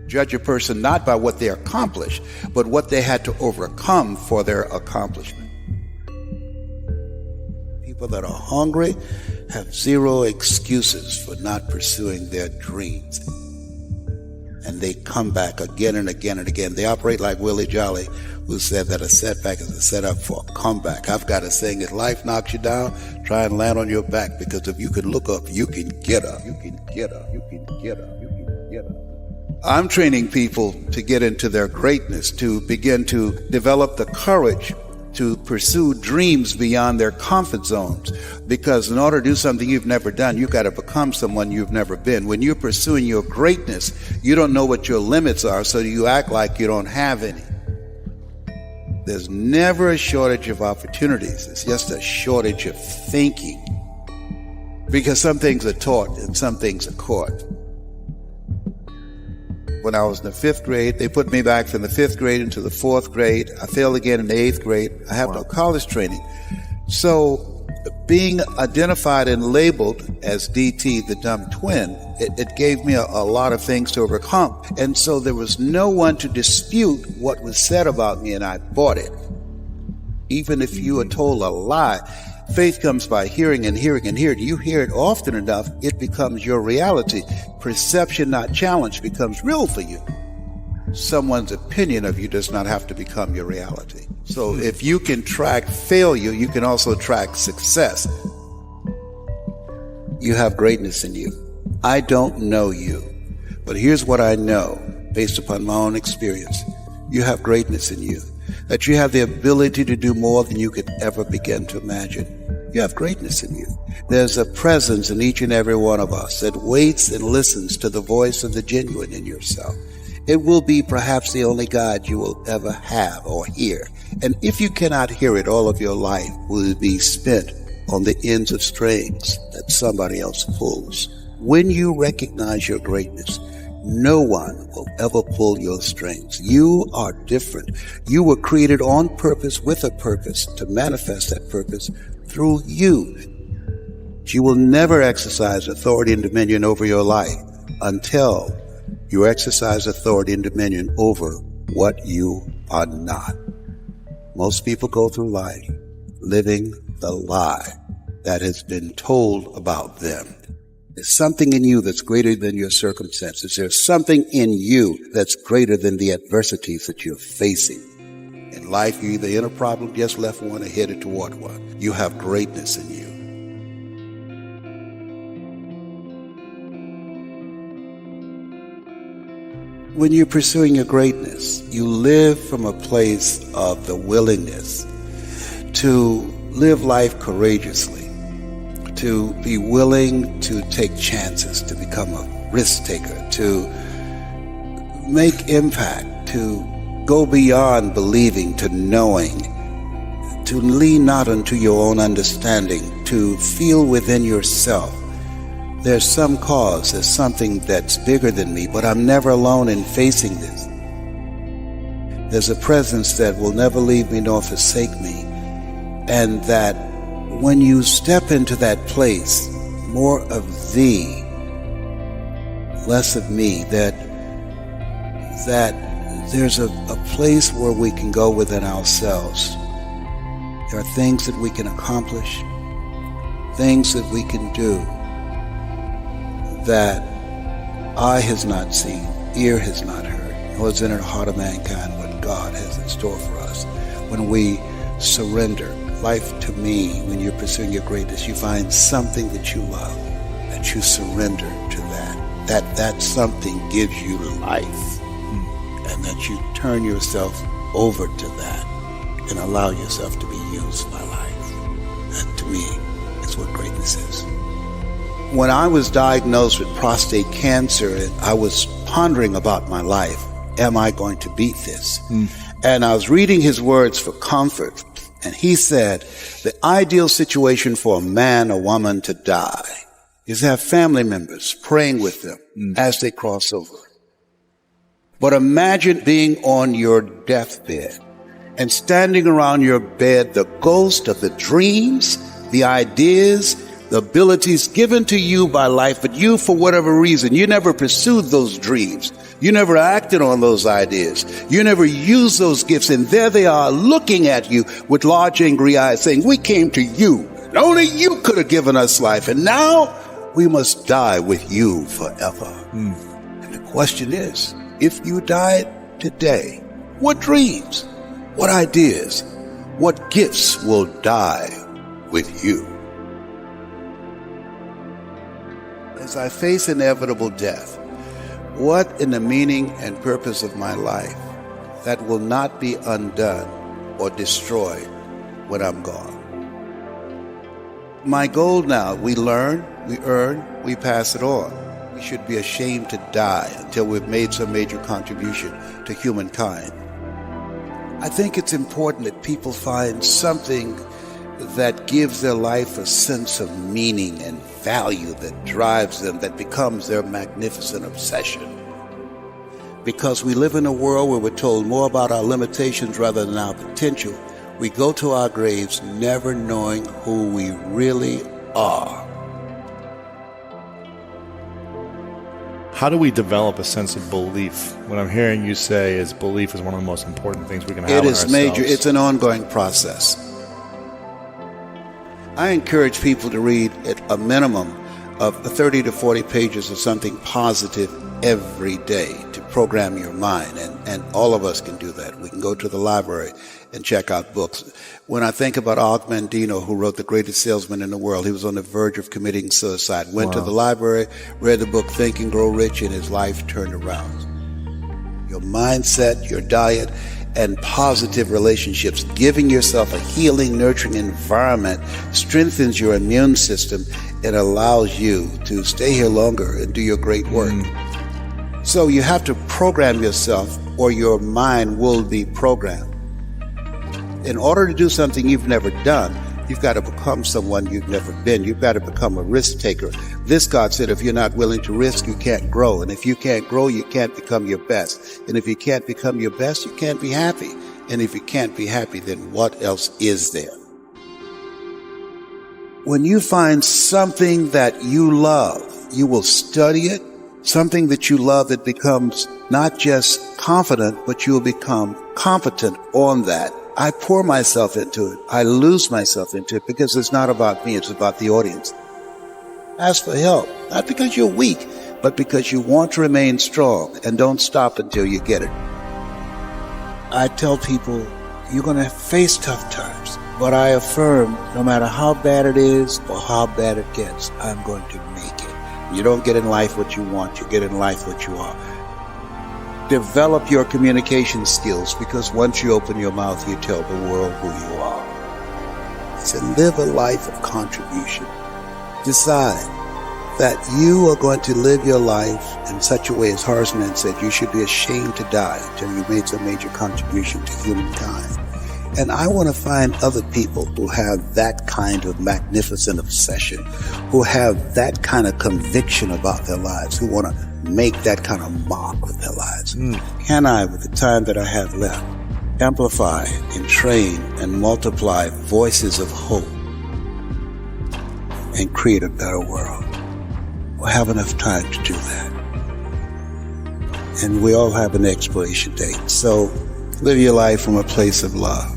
Judge a person not by what they accomplished, but what they had to overcome for their accomplishment. People that are hungry have zero excuses for not pursuing their dreams. And they come back again and again and again. They operate like Willie Jolly, who said that a setback is a setup for a comeback. I've got a saying, if life knocks you down, try and land on your back, because if you can look up, you can get up. You can get up. You can get up. You can get up. I'm training people to get into their greatness, to begin to develop the courage to pursue dreams beyond their comfort zones. Because in order to do something you've never done, you've got to become someone you've never been. When you're pursuing your greatness, you don't know what your limits are, so you act like you don't have any. There's never a shortage of opportunities. It's just a shortage of thinking. Because some things are taught and some things are caught. When I was in the 5th grade, they put me back from the 5th grade into the 4th grade. I failed again in the 8th grade. I have no college training. So being identified and labeled as DT, the dumb twin, it gave me a lot of things to overcome. And so there was no one to dispute what was said about me, and I bought it. Even if you are told a lie, faith comes by hearing and hearing and hearing. You hear it often enough, it becomes your reality. Perception, not challenge, becomes real for you. Someone's opinion of you does not have to become your reality. So if you can track failure, you can also track success. You have greatness in you. I don't know you, but here's what I know based upon my own experience. You have greatness in you, that you have the ability to do more than you could ever begin to imagine. You have greatness in you. There's a presence in each and every one of us that waits and listens to the voice of the genuine in yourself. It will be perhaps the only God you will ever have or hear. And if you cannot hear it, all of your life will be spent on the ends of strings that somebody else pulls. When you recognize your greatness, no one will ever pull your strings. You are different. You were created on purpose with a purpose to manifest that purpose through you. You will never exercise authority and dominion over your life until you exercise authority and dominion over what you are not. Most people go through life living the lie that has been told about them. There's something in you that's greater than your circumstances. There's something in you that's greater than the adversities that you're facing. In life, you're either in a problem, just left one, or headed toward one. You have greatness in you. When you're pursuing your greatness, you live from a place of the willingness to live life courageously, to be willing to take chances, to become a risk taker, to make impact, to go beyond believing to knowing, to lean not unto your own understanding, to feel within yourself, there's some cause, there's something that's bigger than me, but I'm never alone in facing this. There's a presence that will never leave me nor forsake me, and that when you step into that place, more of thee, less of me, that there's a place where we can go within ourselves. There are things that we can accomplish, things that we can do that eye has not seen, ear has not heard, nor is in the heart of mankind what God has in store for us. When we surrender life to me, when you're pursuing your greatness, you find something that you love, that you surrender to that something gives you life, and that you turn yourself over to that and allow yourself to be used by life. That, to me, is what greatness is. When I was diagnosed with prostate cancer, I was pondering about my life. Am I going to beat this? And I was reading his words for comfort. And he said, the ideal situation for a man or woman to die is to have family members praying with them as they cross over. But imagine being on your deathbed and standing around your bed, the ghost of the dreams, the ideas, the abilities given to you by life, but you, for whatever reason, you never pursued those dreams You never acted on those ideas. You never used those gifts, and there they are looking at you with large angry eyes saying, we came to you. Only you could have given us life, and now we must die with you forever. And the question is, if you died today, what dreams, what ideas, what gifts will die with you? As I face inevitable death, what in the meaning and purpose of my life that will not be undone or destroyed when I'm gone? My goal now, we learn, we earn, we pass it on. We should be ashamed to die until we've made some major contribution to humankind. I think it's important that people find something that gives their life a sense of meaning and value that drives them, that becomes their magnificent obsession. Because we live in a world where we're told more about our limitations rather than our potential, we go to our graves never knowing who we really are. How do we develop a sense of belief? What I'm hearing you say is belief is one of the most important things we can have in ourselves. It is major. It's an ongoing process. I encourage people to read at a minimum of 30 to 40 pages of something positive every day to program your mind. And all of us can do that. We can go to the library and check out books. When I think about Og Mandino, who wrote The Greatest Salesman in the World, he was on the verge of committing suicide. Went to the library, read the book Think and Grow Rich, and his life turned around. Your mindset, your diet, and positive relationships, giving yourself a healing, nurturing environment strengthens your immune system and allows you to stay here longer and do your great work. So you have to program yourself or your mind will be programmed. In order to do something you've never done, you've got to become someone you've never been. You've got to become a risk taker. This God said, if you're not willing to risk, you can't grow. And if you can't grow, you can't become your best. And if you can't become your best, you can't be happy. And if you can't be happy, then what else is there? When you find something that you love, you will study it. Something that you love that becomes not just confident, but you'll become competent on that. I pour myself into it. I lose myself into it because it's not about me. It's about the audience. Ask for help, not because you're weak, but because you want to remain strong and don't stop until you get it. I tell people, you're going to face tough times, but I affirm no matter how bad it is or how bad it gets, I'm going to make it. You don't get in life what you want. You get in life what you are. Develop your communication skills, because once you open your mouth, you tell the world who you are. So live a life of contribution. Decide that you are going to live your life in such a way, as Horace said, you should be ashamed to die until you made some major contribution to humankind. And I want to find other people who have that kind of magnificent obsession, who have that kind of conviction about their lives, who want to make that kind of mark with their lives. Can I, with the time that I have left, amplify and train and multiply voices of hope and create a better world? We'll have enough time to do that. And we all have an expiration date. So live your life from a place of love.